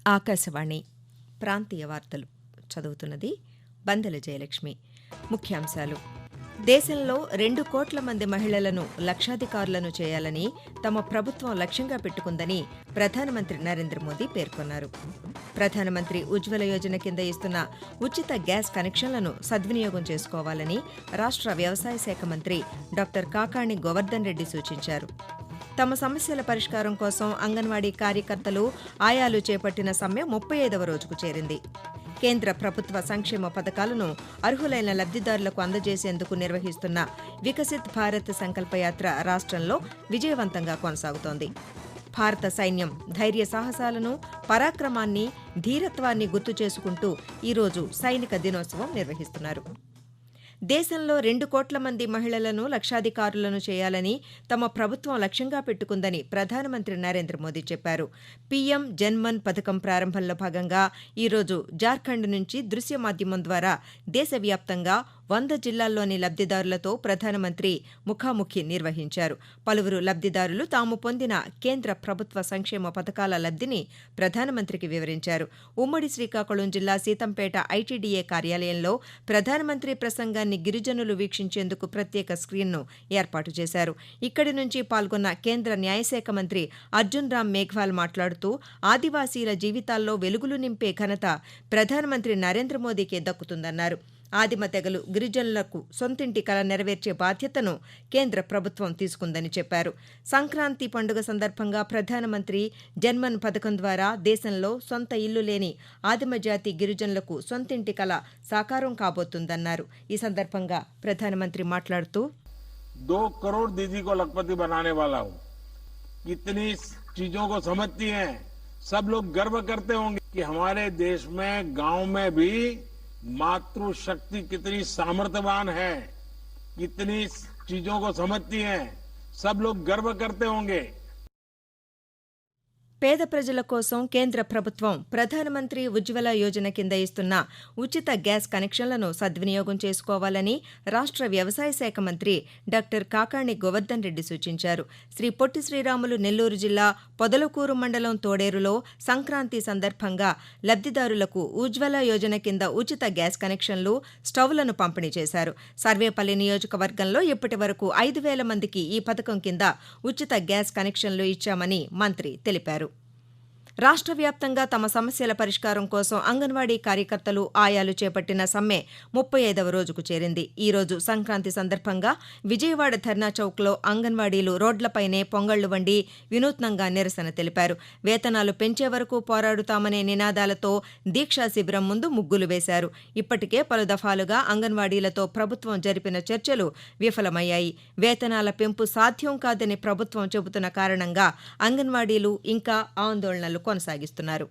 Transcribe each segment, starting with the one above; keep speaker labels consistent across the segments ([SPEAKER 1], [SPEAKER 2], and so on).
[SPEAKER 1] ఆకాశవాణి ప్రాంతీయ వార్తలు చదువుతున్నది బందెల జయలక్ష్మి. ముఖ్యాంశాలు: దేశంలో 2 కోట్ల మంది మహిళలను లక్షాధికారులను చేయాలని తమ ప్రభుత్వం లక్ష్యంగా పెట్టుకుందని ప్రధానమంత్రి నరేంద్ర మోదీ పేర్కొన్నారు. ప్రధానమంత్రి ఉజ్వల యోజన కింద ఇస్తున్న ఉచిత గ్యాస్ కనెక్షన్లను సద్వినియోగం చేసుకోవాలని రాష్ట్ర వ్యవసాయ శాఖ మంత్రి డాక్టర్ కాకాణి గోవర్ధన్ రెడ్డి సూచించారు. తమ సమస్యల పరిష్కారం కోసం అంగన్వాడీ కార్యకర్తలు, ఆయాలు చేపట్టిన సమ్మె 35వ రోజుకు చేరింది. కేంద్ర ప్రభుత్వ సంక్షేమ పథకాలను అర్హులైన లబ్దిదారులకు అందజేసేందుకు నిర్వహిస్తున్న వికసిత్ భారత్ సంకల్పయాత్ర రాష్ట్రంలో విజయవంతంగా కొనసాగుతోంది. భారత సైన్యం ధైర్య సాహసాలను, పరాక్రమాన్ని, ధీరత్వాన్ని గుర్తు చేసుకుంటూ ఈరోజు సైనిక దినోత్సవం నిర్వహిస్తున్నారు. దేశంలో 2 కోట్ల మంది మహిళలను లక్షాధికారులను చేయాలని తమ ప్రభుత్వం లక్ష్యంగా పెట్టుకుందని ప్రధానమంత్రి నరేంద్ర మోదీ చెప్పారు. పీఎం జన్మన్ పథకం ప్రారంభంలో భాగంగా ఈరోజు జార్ఖండ్ నుంచి దృశ్య మాధ్యమం ద్వారా దేశవ్యాప్తంగా 100 జిల్లాల్లోని లబ్దిదారులతో ప్రధానమంత్రి ముఖాముఖి నిర్వహించారు. పలువురు లబ్దిదారులు తాము పొందిన కేంద్ర ప్రభుత్వ సంక్షేమ పథకాల లబ్దిని ప్రధానమంత్రికి వివరించారు. ఉమ్మడి శ్రీకాకుళం జిల్లా సీతంపేట ఐటీడీఏ కార్యాలయంలో ప్రధానమంత్రి ప్రసంగాన్ని గిరిజనులు వీక్షించేందుకు ప్రత్యేక స్క్రీన్ను ఏర్పాటు చేశారు. ఇక్కడి నుంచి పాల్గొన్న కేంద్ర న్యాయశాఖ మంత్రి అర్జున్ రామ్ మేఘ్వాల్ మాట్లాడుతూ ఆదివాసీల జీవితాల్లో వెలుగులు నింపే ఘనత ప్రధానమంత్రి నరేంద్ర మోదీకే దక్కుతుందన్నారు. ఆదిమ తెగలు, గిరిజనులకు సొంతింటి కల నెరవేర్చే బాధ్యతను కేంద్ర ప్రభుత్వం తీసుకుందని చెప్పారు. సంక్రాంతి పండుగ సందర్భంగా ప్రధానమంత్రి జన్మన్ పథకం ద్వారా దేశంలో సొంత ఇల్లు లేని ఆదిమ జాతి గిరిజనులకు సొంతింటి కల సాకారం కాబోతుందన్నారు. ఈ సందర్భంగా ప్రధానమంత్రి మాట్లాడుతూ
[SPEAKER 2] 2 करोड़ दीदी को लखपति बनाने वाला हूँ. कितनी चीजों को समझती हैं. सब लोग गर्व करते होंगे कि हमारे देश में गांव में भी मातृशक्ति कितनी सामर्थ्यवान है, कितनी चीजों को समझती हैं. सब लोग गर्व करते होंगे. పేద ప్రజల కోసం కేంద్ర ప్రభుత్వం ప్రధానమంత్రి ఉజ్వల యోజన కింద ఇస్తున్న ఉచిత గ్యాస్ కనెక్షన్లను సద్వినియోగం చేసుకోవాలని రాష్ట్ర వ్యవసాయ శాఖ మంత్రి డాక్టర్ కాకాణి గోవర్ధన్ రెడ్డి సూచించారు. శ్రీ పొట్టి శ్రీరాములు నెల్లూరు జిల్లా పొదలకూరు మండలం తోడేరులో సంక్రాంతి సందర్భంగా లబ్దిదారులకు ఉజ్వల యోజన కింద ఉచిత గ్యాస్ కనెక్షన్లు, స్టవ్లను పంపిణీ చేశారు. సర్వేపల్లి నియోజకవర్గంలో ఇప్పటి వరకు 5,000 మందికి ఈ పథకం కింద ఉచిత గ్యాస్ కనెక్షన్లు ఇచ్చామని మంత్రి తెలిపారు. రాష్ట్ర వ్యాప్తంగా తమ సమస్యల పరిష్కారం కోసం అంగన్వాడీ కార్యకర్తలు, ఆయాలు చేపట్టిన సమ్మె 35వ రోజుకు చేరింది. ఈ రోజు సంక్రాంతి సందర్భంగా విజయవాడ ధర్నా చౌక్లో అంగన్వాడీలు రోడ్లపైనే పొంగళ్లు వండి వినూత్నంగా నిరసన తెలిపారు. వేతనాలు పెంచే వరకు పోరాడుతామనే నినాదాలతో దీక్షా శిబిరం ముందు ముగ్గులు వేశారు. ఇప్పటికే పలు దఫాలుగా అంగన్వాడీలతో ప్రభుత్వం జరిపిన చర్చలు విఫలమయ్యాయి. వేతనాల పెంపు సాధ్యం కాదని ప్రభుత్వం చెబుతున్న కారణంగా అంగన్వాడీలు ఇంకా ఆందోళనలు కొనసాగిస్తున్నారు.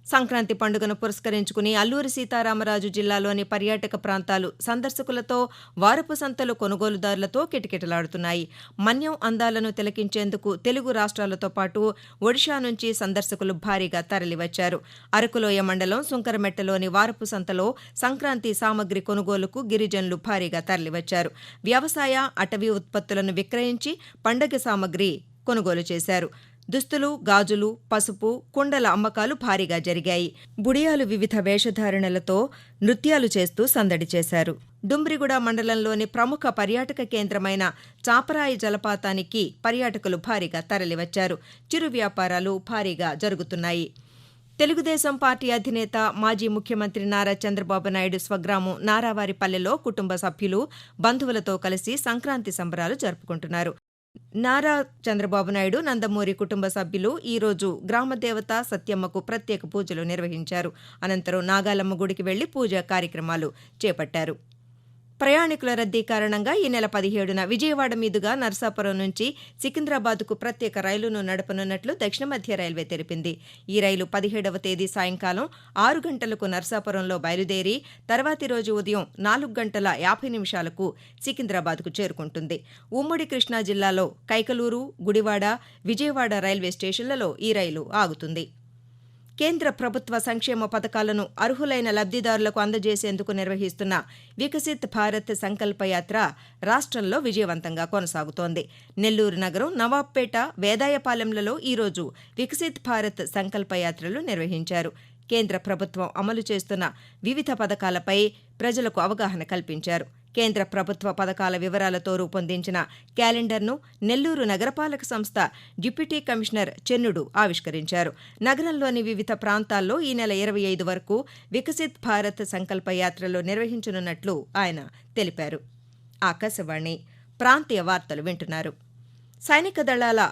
[SPEAKER 2] సంక్రాంతి పండుగను పురస్కరించుకుని అల్లూరి సీతారామరాజు జిల్లాలోని పర్యాటక ప్రాంతాలు సందర్శకులతో, వారపు సంతలు కొనుగోలుదారులతో కిటకిటలాడుతున్నాయి. మన్యం అందాలను తిలకించేందుకు తెలుగు రాష్ట్రాలతో పాటు ఒడిషా నుంచి సందర్శకులు భారీగా తరలివచ్చారు. అరకులోయ మండలం సుంకరమెట్టలోని వారపు సంతలో సంక్రాంతి సామగ్రి కొనుగోలుకు గిరిజనులు భారీగా తరలివచ్చారు. వ్యవసాయ, అటవీ ఉత్పత్తులను విక్రయించి పండగ సామగ్రి కొనుగోలు చేశారు. దుస్తులు, గాజులు, పసుపు, కుండల అమ్మకాలు భారీగా జరిగాయి. బుడియాలు వివిధ వేషధారణలతో నృత్యాలు చేస్తూ సందడి చేశారు. డుమ్రిగూడ మండలంలోని ప్రముఖ పర్యాటక కేంద్రమైన చాపరాయి జలపాతానికి పర్యాటకులు భారీగా తరలివచ్చారు. చిరు వ్యాపారాలు భారీగా జరుగుతున్నాయి. తెలుగుదేశం పార్టీ అధినేత, మాజీ ముఖ్యమంత్రి నారా చంద్రబాబు నాయుడు స్వగ్రామం నారావారిపల్లెలో కుటుంబ సభ్యులు, బంధువులతో కలిసి సంక్రాంతి సంబరాలు జరుపుకుంటున్నారు. నారా చంద్రబాబు నాయుడు, నందమూరి కుటుంబ సభ్యులు ఈరోజు గ్రామదేవత సత్యమ్మకు ప్రత్యేక పూజలు నిర్వహించారు. అనంతరం నాగాలమ్మ గుడికి వెళ్లి పూజా కార్యక్రమాలు చేపట్టారు. ప్రయాణికుల రద్దీ కారణంగా ఈ నెల 17న విజయవాడ మీదుగా నర్సాపురం నుంచి సికింద్రాబాద్కు ప్రత్యేక రైలును నడపనున్నట్లు దక్షిణ మధ్య రైల్వే తెలిపింది. ఈ రైలు 17వ తేదీ సాయంకాలం 6 గంటలకు నర్సాపురంలో బయలుదేరి తర్వాతి రోజు ఉదయం 4 గంటల 50 నిమిషాలకు సికింద్రాబాద్కు చేరుకుంటుంది. ఉమ్మడి కృష్ణా జిల్లాలో కైకలూరు, గుడివాడ, విజయవాడ రైల్వే స్టేషన్లలో ఈ రైలు ఆగుతుంది. కేంద్ర ప్రభుత్వ సంక్షేమ పథకాలను అర్హులైన లబ్దిదారులకు అందజేసేందుకు నిర్వహిస్తున్న వికసిత్ భారత్ సంకల్ప యాత్ర రాష్ట్రంలో విజయవంతంగా కొనసాగుతోంది. నెల్లూరు నగరం, నవాబ్పేట, వేదాయపాలెంలలో ఈరోజు వికసిత్ భారత్ సంకల్ప యాత్రలు నిర్వహించారు. కేంద్ర ప్రభుత్వం అమలు చేస్తున్న వివిధ పథకాలపై ప్రజలకు అవగాహన కల్పించారు. కేంద్ర ప్రభుత్వ పథకాల వివరాలతో రూపొందించిన క్యాలెండర్ను నెల్లూరు నగరపాలక సంస్థ డిప్యూటీ కమిషనర్ చెన్నుడు ఆవిష్కరించారు. నగరంలోని వివిధ ప్రాంతాల్లో ఈ నెల 25 వరకు వికసిత్ భారత్ సంకల్ప యాత్రలు నిర్వహించనున్నట్లు ఆయన తెలిపారు. ఆకాశవాణి ప్రాంతీయ వార్తలు వింటున్నారు. సైనిక దళాల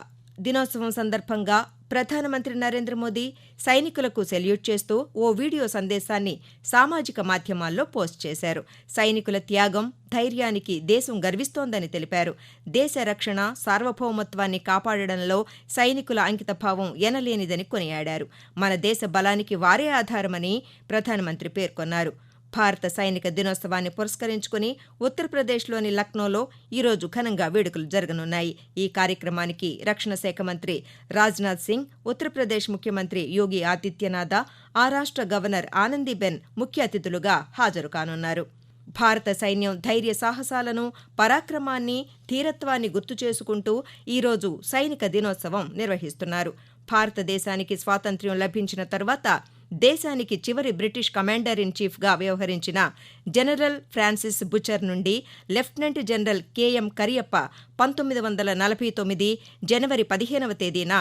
[SPEAKER 2] దినోత్సవం సందర్భంగా ప్రధానమంత్రి నరేంద్ర మోదీ సైనికులకు సెల్యూట్ చేస్తూ ఓ వీడియో సందేశాన్ని సామాజిక మాధ్యమాల్లో పోస్ట్ చేశారు. సైనికుల త్యాగం, ధైర్యానికి దేశం గర్విస్తోందని తెలిపారు. దేశ రక్షణ, సార్వభౌమత్వాన్ని కాపాడడంలో సైనికుల అంకితభావం ఎనలేనిదని కొనియాడారు. మన దేశ బలానికి వారే ఆధారమని ప్రధానమంత్రి పేర్కొన్నారు. భారత సైనిక దినోత్సవాన్ని పురస్కరించుకుని ఉత్తరప్రదేశ్లోని లక్నోలో ఈరోజు ఘనంగా వేడుకలు జరగనున్నాయి. ఈ కార్యక్రమానికి రక్షణ శాఖ మంత్రి రాజ్నాథ్ సింగ్, ఉత్తరప్రదేశ్ ముఖ్యమంత్రి యోగి ఆదిత్యనాథ్, ఆ రాష్ట్ర గవర్నర్ ఆనందీబెన్ ముఖ్య అతిథులుగా హాజరు కానున్నారు. భారత సైన్యం ధైర్య సాహసాలను, పరాక్రమాన్ని, ధీరత్వాన్ని గుర్తు చేసుకుంటూ ఈరోజు సైనిక దినోత్సవం నిర్వహిస్తున్నారు. భారతదేశానికి స్వాతంత్ర్యం లభించిన తర్వాత దేశానికి చివరి బ్రిటిష్ కమాండర్ ఇన్ చీఫ్గా వ్యవహరించిన జనరల్ ఫ్రాన్సిస్ బుచర్ నుండి లెఫ్టినెంట్ జనరల్ కెఎం కరియప్ప 1949 జనవరి 15వ తేదీన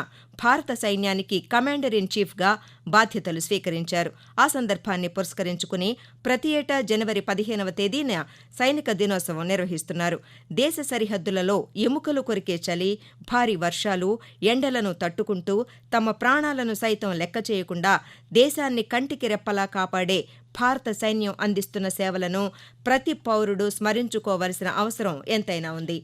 [SPEAKER 2] భారత సైన్యానికి కమాండర్ ఇన్ చీఫ్గా బాధ్యతలు స్వీకరించారు. ఆ సందర్భాన్ని పురస్కరించుకుని ప్రతి ఏటా జనవరి 15వ తేదీన సైనిక దినోత్సవం నిర్వహిస్తున్నారు. దేశ సరిహద్దులలో ఎముకలు కొరికే చలి, భారీ వర్షాలు, ఎండలను తట్టుకుంటూ తమ ప్రాణాలను సైతం లెక్క చేయకుండా దేశాన్ని కంటికి రెప్పలా కాపాడే భారత సైన్యం అందిస్తున్న సేవలను ప్రతి పౌరుడు స్మరించుకోవలసిన అవసరం ఎంతైనా ఉంది.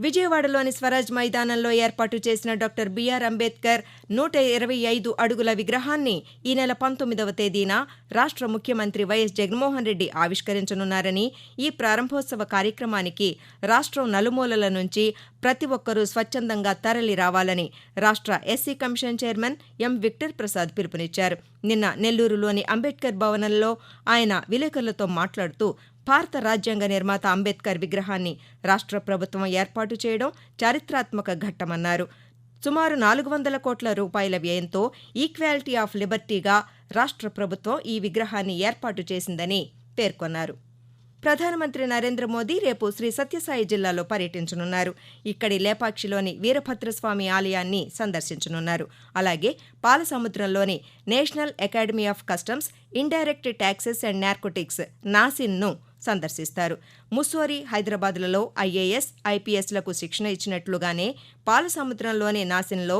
[SPEAKER 2] విజయవాడలోని స్వరాజ్ మైదానంలో ఏర్పాటు చేసిన డాక్టర్ బిఆర్ అంబేద్కర్ 125 అడుగుల విగ్రహాన్ని ఈ నెల 19వ తేదీన రాష్ట్ర ముఖ్యమంత్రి వైఎస్ జగన్మోహన్ రెడ్డి ఆవిష్కరించనున్నారని, ఈ ప్రారంభోత్సవ కార్యక్రమానికి రాష్ట్రం నలుమూలల నుంచి ప్రతి ఒక్కరూ స్వచ్ఛందంగా తరలి రావాలని రాష్ట్ర SC commission chairman M Victor Prasad పిలుపునిచ్చారు. నిన్న నెల్లూరులోని అంబేద్కర్ భవనంలో ఆయన విలేకరులతో మాట్లాడుతూ భారత రాజ్యాంగ నిర్మాత అంబేద్కర్ విగ్రహాన్ని రాష్ట్ర ప్రభుత్వం ఏర్పాటు చేయడం చారిత్రాత్మక ఘట్టమన్నారు. సుమారు 400 కోట్ల రూపాయల వ్యయంతో ఈక్వాలిటీ ఆఫ్ లిబర్టీగా రాష్ట్ర ప్రభుత్వం ఈ విగ్రహాన్ని ఏర్పాటు చేసిందని పేర్కొన్నారు. ప్రధానమంత్రి నరేంద్ర మోదీ రేపు శ్రీ సత్యసాయి జిల్లాలో పర్యటించనున్నారు. ఇక్కడి లేపాక్షిలోని వీరభద్రస్వామి ఆలయాన్ని సందర్శించనున్నారు. అలాగే పాలసముద్రంలోని National Academy of Customs, Indirect Taxes and Narcotics నాసిన్ను సందర్శిస్తారు. ముస్సోరి, హైదరాబాద్లలో ఐఏఎస్, ఐపీఎస్లకు శిక్షణ ఇచ్చినట్లుగానే పాలసముద్రంలోని నాసిన్లో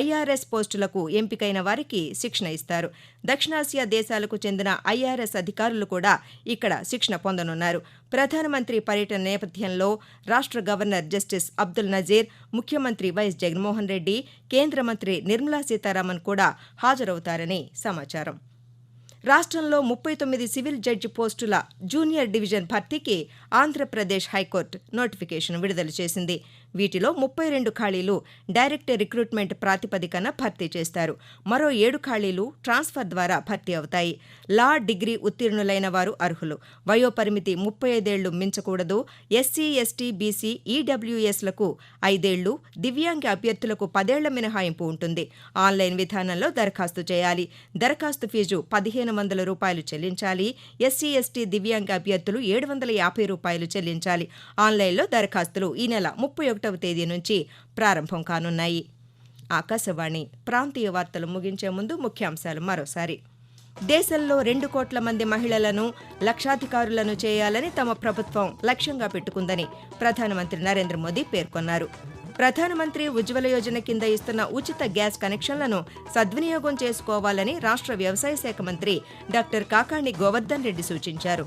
[SPEAKER 2] ఐఆర్ఎస్ పోస్టులకు ఎంపికైన వారికి శిక్షణ ఇస్తారు. దక్షిణాసియా దేశాలకు చెందిన ఐఆర్ఎస్ అధికారులు కూడా ఇక్కడ శిక్షణ పొందనున్నారు. ప్రధానమంత్రి పర్యటన నేపథ్యంలో రాష్ట్ర గవర్నర్ జస్టిస్ అబ్దుల్ నజీర్, ముఖ్యమంత్రి వైఎస్ జగన్మోహన్ రెడ్డి, కేంద్ర మంత్రి నిర్మలా సీతారామన్ కూడా హాజరవుతారని సమాచారం. రాష్ట్రంలో 39 సివిల్ జడ్జి పోస్టుల జూనియర్ డివిజన్ భర్తీకి ఆంధ్రప్రదేశ్ హైకోర్టు నోటిఫికేషన్ విడుదల చేసింది. వీటిలో 32 ఖాళీలు డైరెక్ట్ రిక్రూట్మెంట్ ప్రాతిపదికన భర్తీ చేస్తారు. మరో 7 ఖాళీలు ట్రాన్స్ఫర్ ద్వారా భర్తీ అవుతాయి. లా డిగ్రీ ఉత్తీర్ణులైన వారు అర్హులు. వయోపరిమితి 35 ఏళ్లు మించకూడదు. ఎస్సీ, ఎస్టీ, బీసీ, ఈడబ్ల్యూఎస్లకు 5 ఏళ్లు, దివ్యాంగ అభ్యర్థులకు 10 ఏళ్ల మినహాయింపు ఉంటుంది. ఆన్లైన్ విధానంలో దరఖాస్తు చేయాలి. దరఖాస్తు ఫీజు రూ. 1,500 చెల్లించాలి. ఎస్సీ, ఎస్టీ, దివ్యాంగ అభ్యర్థులు రూ. 750 చెల్లించాలి. ఆన్లైన్లో దరఖాస్తులు ఈ నెల 31వ తేదీ నుంచి ప్రారంభం కానున్నాయి. ఆకాశవాణి ప్రాంతీయ వార్తలు ముగించే ముందు ముఖ్యాంశాలు మరోసారి. దేశంలో 2 కోట్ల మంది మహిళలను లక్షాధికారులను చేయాలని తమ ప్రభుత్వం లక్ష్యంగా పెట్టుకుందని ప్రధానమంత్రి నరేంద్ర మోదీ పేర్కొన్నారు. ప్రధానమంత్రి ఉజ్వల యోజన కింద ఇస్తున్న ఉచిత గ్యాస్ కనెక్షన్లను సద్వినియోగం చేసుకోవాలని రాష్ట్ర వ్యవసాయ శాఖ మంత్రి డాక్టర్ కాకాణి గోవర్ధన్ రెడ్డి సూచించారు.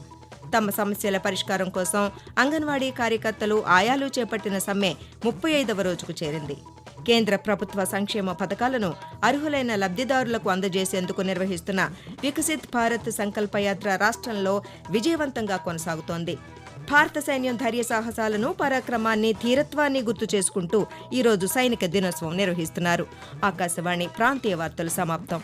[SPEAKER 2] తమ సమస్యల పరిష్కారం కోసం అంగన్వాడీ కార్యకర్తలు, ఆయాలు చేపట్టిన సమ్మె 35వ రోజుకు చేరింది. కేంద్ర ప్రభుత్వ సంక్షేమ పథకాలను అర్హులైన లబ్దిదారులకు అందజేసేందుకు నిర్వహిస్తున్న వికసిత్ భారత్ సంకల్ప యాత్ర రాష్ట్రంలో విజయవంతంగా కొనసాగుతోంది. భారత సైన్యం ధైర్య సాహసాలను, పరాక్రమాన్ని, ధీరత్వాన్ని గుర్తు చేసుకుంటూ ఈరోజు సైనిక దినోత్సవం నిర్వహిస్తున్నారు. ఆకాశవాణి ప్రాంతీయ వార్తలు సమాప్తం.